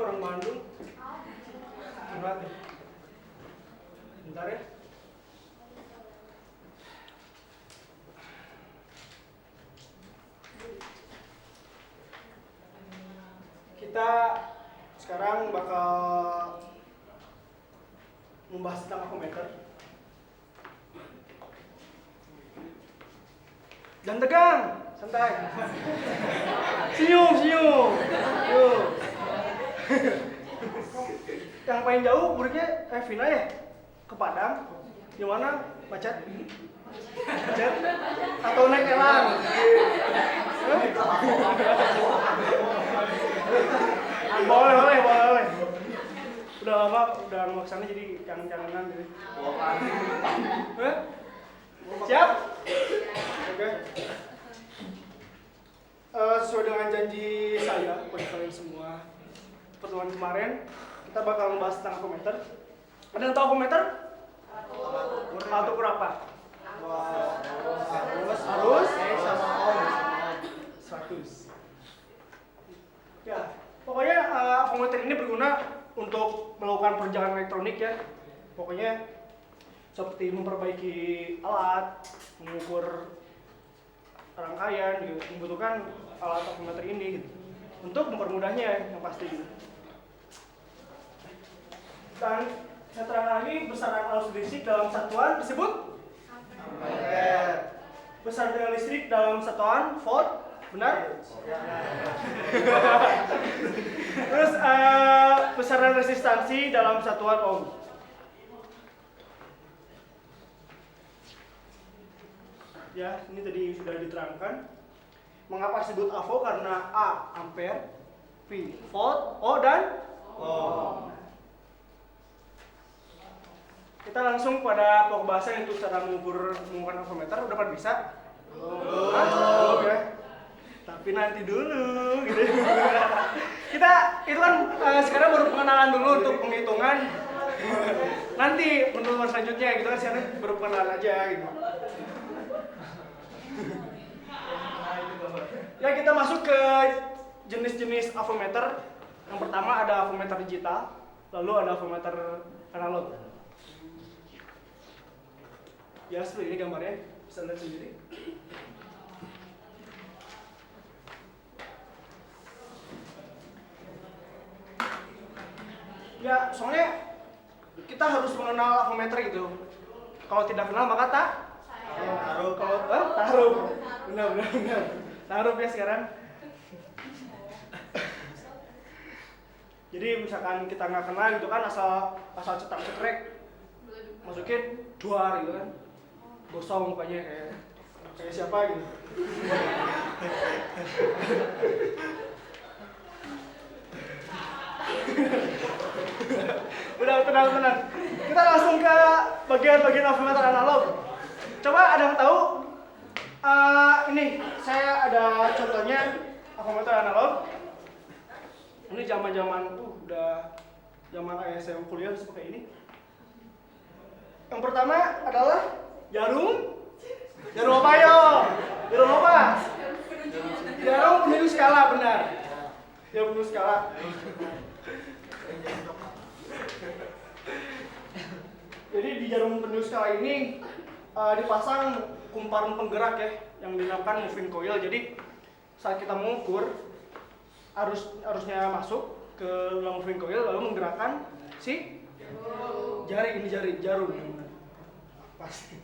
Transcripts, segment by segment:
orang Bandung. Berat ya. Bentar ya. Kita sekarang bakal membahas tentang avometer. Jangan tegang, santai. Senyum. Yuk. Yang paling jauh muridnya Vina ya? Ke Padang. Di mana? Macet? Atau naik elang? Boleh. Udah lama, udah mau kesana jadi jangan-janganan gitu. Siap? Oke. Sesuai dengan janji saya buat kalian semua, pertemuan kemarin kita bakal membahas tentang avometer. Ada yang tahu avometer? Alat ukur apa? Arus sama ohm. 100. Ya, pokoknya avometer ini berguna untuk melakukan perjalanan elektronik ya. Pokoknya seperti memperbaiki alat, mengukur rangkaian gitu, membutuhkan alat avometer ini gitu. Untuk mempermudahnya yang pasti gitu. Dan saya terangkan lagi besaran arus listrik dalam satuan disebut ampere. Besaran tegangan listrik dalam satuan volt, benar? Terus besaran resistansi dalam satuan ohm. Ya, ini tadi sudah diterangkan. Mengapa disebut AVO? Karena A ampere, V volt, O dan ohm. Kita langsung pada pokok bahasan itu cara mengukur avometer. Udah pada bisa? Belum ya. Tapi nanti dulu gitu. Kita itu kan sekarang baru pengenalan dulu untuk penghitungan. Nanti penelusuran selanjutnya gitu kan, sekarang baru pengenalan aja gitu. Ya, kita masuk ke jenis-jenis avometer. Yang pertama ada avometer digital, lalu ada avometer analog. Ya, seperti ini gambarnya, bisa lihat sendiri. Ya, soalnya kita harus mengenal avometer gitu. Kalau tidak kenal maka tak taruh. Taruh. Benar. Taruh ya sekarang. Jadi misalkan kita nggak kenal gitu kan, asal cetak cekrek, masukin duar gitu kan, gosong mukanya kayak siapa gitu. Udah tenang. Kita langsung ke bagian avometer analog. Coba ada yang tahu? Ini saya ada contohnya avometer analog. Ini zaman udah zaman ayah saya kuliah harus pakai ini. Yang pertama adalah jarum apa yo? Jarum apa? Jarum penulis skala, benar. Jarum penulis skala. Jadi di jarum penulis skala ini dipasang kumparan penggerak ya, yang dinamakan moving coil. Jadi saat kita mengukur arusnya masuk ke dalam moving coil, lalu menggerakkan si jarum. Pasti.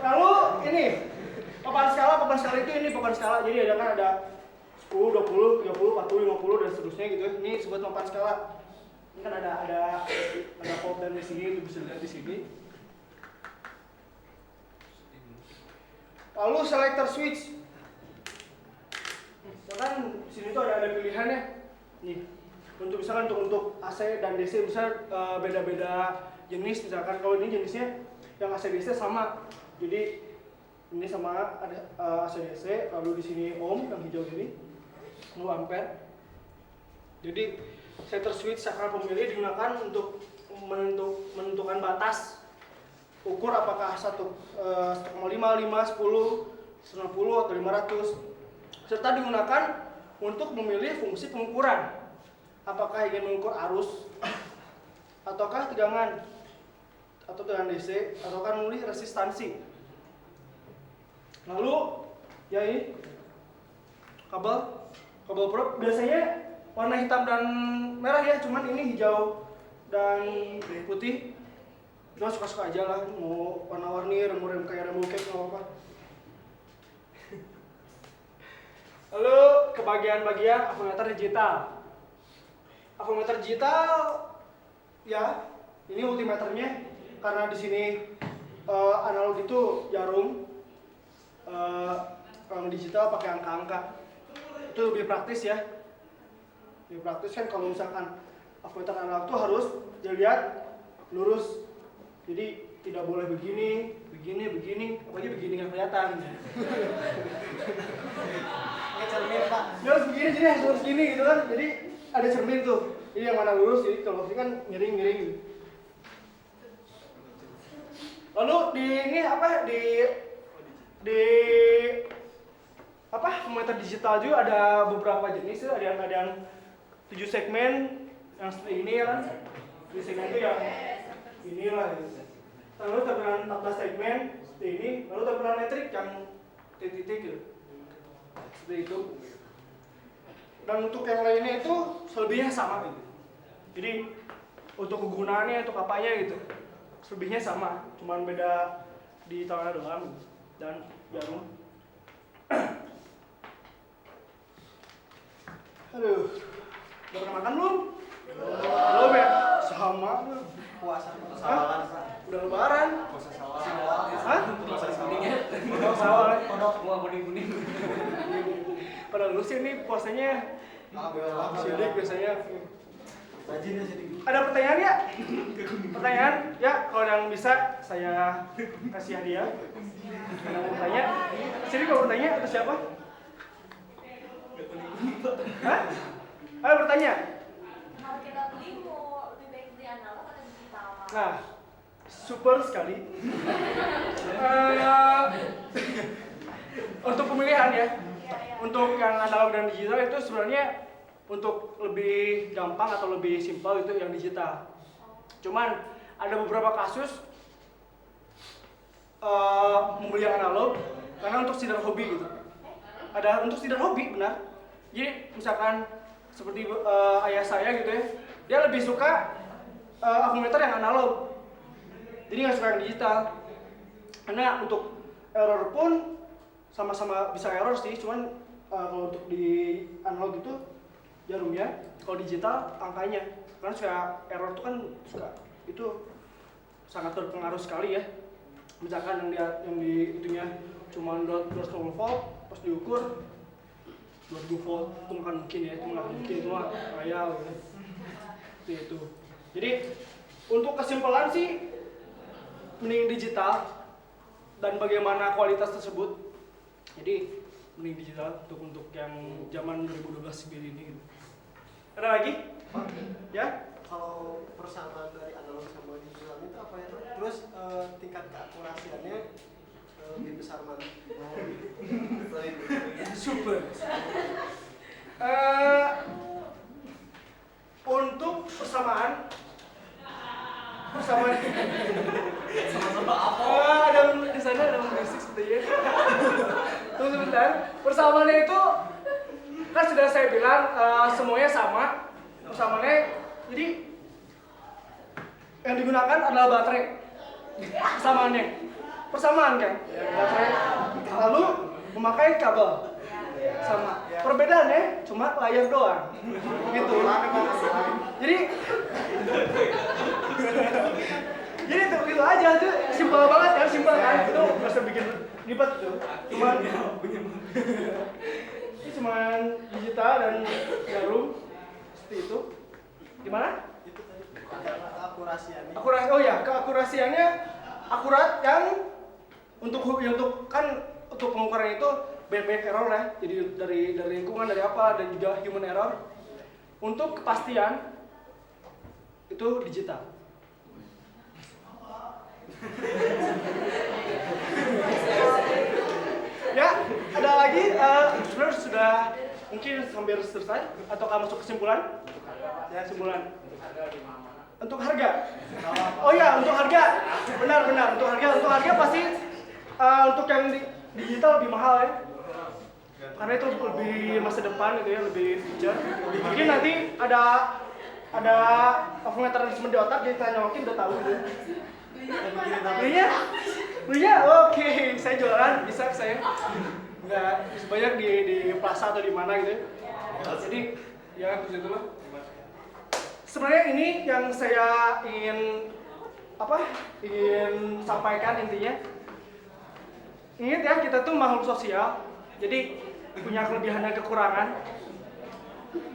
Lalu ini papan skala itu ini papan skala. Jadi ada 10, 20, 30, 40, 50 dan seterusnya gitu. Ini disebut papan skala. Ini kan ada volt dan di sini, itu bisa dilihat di sini. Lalu selector switch. Misalkan di sini tuh ada pilihannya. Nih, misalkan untuk AC dan DC bisa beda-beda jenis. Misalkan kalau ini jenisnya yang AC DC sama. Jadi ini sama ada AC DC, lalu di sini ohm yang hijau ini, lalu ampere. Jadi selector switch akan pemilih digunakan untuk menentukan batas ukur apakah 1,5, 10, 90 atau 500, serta digunakan untuk memilih fungsi pengukuran. Apakah ingin mengukur arus, ataukah tegangan, atau tegangan DC, ataukah memilih resistansi. Lalu, ya ini kabel probe biasanya warna hitam dan merah ya, cuman ini hijau dan putih. Cuma suka-suka aja lah, mau warna-warni, rem kayak rem cake nggak apa-apa. Lalu ke bagian-bagian avometer digital. Avometer digital, ya ini multimeternya, karena di sini analog itu jarum, kalau digital pakai angka-angka. Itu lebih praktis ya. Lebih praktis kan kalau misalkan avometer analog itu harus dilihat lurus. Jadi tidak boleh begini, apalagi begini nggak kelihatan. Nggak cermin Pak. Dia harus begini, jadi harus gini gitu kan. Jadi ada cermin tuh. Jadi yang mana lurus, jadi kalau ini kan miring-miring gitu. Lalu di ini apa di apa avometer digital juga ada beberapa jenis tuh, ada yang 7 segmen yang seperti ini ya kan. Di segmen itu yang inilah gitu. Lalu tampilan 14 segmen seperti ini, lalu tampilan metrik yang titik-titik gitu. Seperti itu. Dan untuk yang lainnya itu selebihnya sama gitu. Jadi untuk kegunaannya, untuk apanya gitu, selebihnya sama, cuman beda di tangan doang dan jarum. Aduh, udah pernah makan belum? Belum ya? Sama. Puasa sawalan Pak. Udah lebaran. Puasa sawalan. Hah? Puasa kuningnya. Kodok sawal. Kodok buah kuning-kuning. Padahal lu sih ini puasanya sidik biasanya. Rajin ya sedikit. Ada pertanyaan ya? Pertanyaan? Ya, kalau yang bisa saya kasih hadiah. Yang mau bertanya? Sini kalau bertanya atau siapa? Hah? Ayo bertanya. Kalau kita beli mau lebih baik beli analog atau digital? Nah, super sekali. Untuk pemilihan ya, untuk yang analog dan digital itu sebenarnya untuk lebih gampang atau lebih simpel itu yang digital. Cuman ada beberapa kasus membeli yang analog karena untuk sekedar hobi gitu. Ada untuk sekedar hobi benar. Jadi misalkan seperti ayah saya gitu ya, dia lebih suka avometer yang analog. Jadi nggak suka yang digital. Karena untuk error pun sama-sama bisa error sih, cuman kalau untuk di analog itu jarumnya, kalau digital angkanya. Karena suka error itu kan itu sangat berpengaruh sekali ya. Misalkan yang di itunya cuma 220 volt, pas diukur 2000 volt, itu nggak mungkin ya, itu nggak mungkin, itu mah royal gitu. Seperti itu. Jadi untuk kesimpulan sih mending digital dan bagaimana kualitas tersebut. Jadi mending digital untuk yang zaman 2012 sendiri ini. Gitu. Ada lagi? Ya? Kalau persamaan dari analog sama digital itu apa ya? Terus tingkat keakurasiannya lebih besar mana? Super. Untuk persamaan Sama-sama apa? ada di sana ada musik sepertinya. Tunggu sebentar. Persamaannya itu kan sudah saya bilang semuanya sama. Persamaannya jadi yang digunakan adalah baterai. Persamaannya. Persamaan kan? Baterai. Lalu memakai kabel. Sama. Perbedaannya cuma layar doang. Gitu. Jadi itu aja tuh simpel banget kan, simpel kan, itu nggak usah bikin ribet tuh, cuman ini cuman digital dan jarum seperti itu. Gimana? Itu tadi keakurasiannya. Oh ya, keakurasiannya akurat yang untuk kan untuk pengukuran itu banyak error ya, jadi dari lingkungan, dari apa, dan juga human error. Untuk kepastian itu digital. Ya, ada lagi sebenarnya sudah mungkin hampir selesai ataukah masuk kesimpulan? Ya, kesimpulan. Untuk harga. Oh iya, untuk harga. Benar. Untuk harga pasti untuk yang digital lebih mahal ya. Karena itu lebih masa depan gitu ya, lebih feature. Mungkin nanti ada avometer di otak, jadi tanya mungkin udah tahu gitu. Belinya, oke, saya jualan, bisa saya. Nggak sebanyak di plaza atau di mana gitu ya. Jadi ya begitu loh. Sebenarnya ini yang saya ingin sampaikan intinya. Ingat ya, kita tuh makhluk sosial, jadi punya kelebihan dan kekurangan.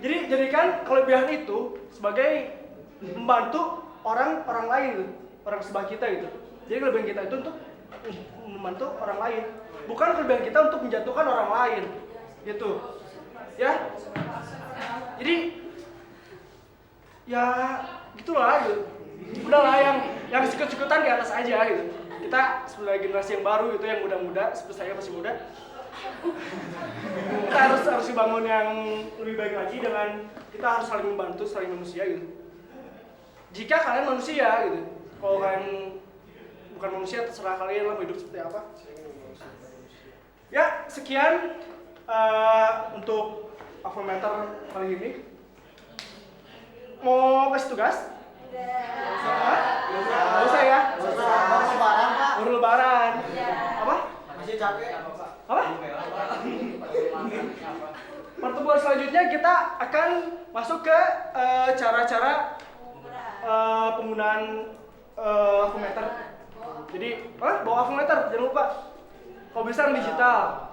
Jadi jadikan kelebihan itu sebagai membantu orang lain gitu, orang sebelah kita gitu. Jadi kelebihan kita itu untuk membantu orang lain, bukan kelebihan kita untuk menjatuhkan orang lain, gitu. Ya. Jadi ya gitulah gitu. Udahlah yang sikut-sikutan di atas aja gitu. Kita sebagai generasi yang baru itu yang muda-muda, seperti saya masih muda. Kita harus dibangun yang lebih baik lagi dengan kita harus saling membantu, saling manusia gitu. Jika kalian manusia gitu, kalau kalian bukan manusia terserah kalian lah mau hidup seperti apa. Ya sekian untuk avometer kali ini. Mau kasih tugas? Nggak usah ya? Baru lebaran. Apa? Masih capek. Apa? Pertemuan selanjutnya kita akan masuk ke cara-cara penggunaan avometer. Jadi, bawa avometer jangan lupa. Kalau bisa yang digital.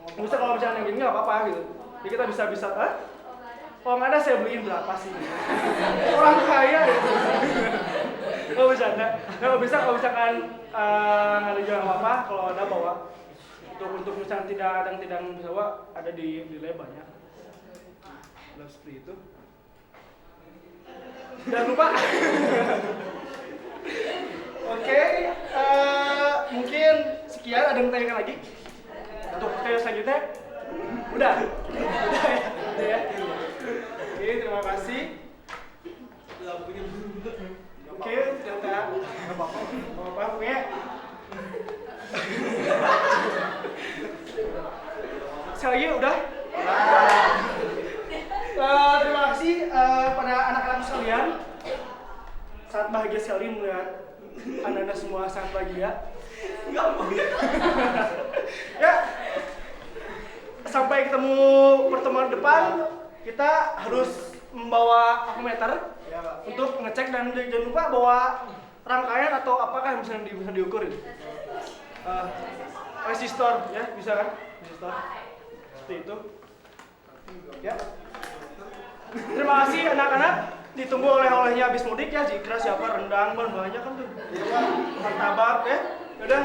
Kalau bisa yang gini nggak apa-apa gitu. Jadi kita bisa. Kalau nggak ada saya beliin berapa sih? Orang kaya gitu. Kalau bercanda. Kalau misalkan nggak ada jual apa-apa, kalau ada bawa. Untuk misalkan tidak bisa bawa, ada di lab banyak. Lab seperti itu. Jangan lupa. Oke, mungkin sekian. Ada yang bertanya lagi? Untuk pertanyaan selanjutnya? Udah ya. Oke, terima kasih. Oke, ternyata apa punya. Sekali lagi udah. Terima kasih pada anak-anak sekalian. Sangat bahagia sekali melihat anda semua sangat bahagia. Ya. Sampai ketemu pertemuan depan, kita harus membawa avometer untuk ngecek dan jangan lupa bawa rangkaian atau apakah yang bisa diukur itu. Resistor ya, bisa kan? Resistor. Seperti itu. Ya. Terima kasih anak-anak. Ditunggu oleh-olehnya habis mudik ya, jika siapa rendang, banyak kan tuh. Martabak ya. Udah.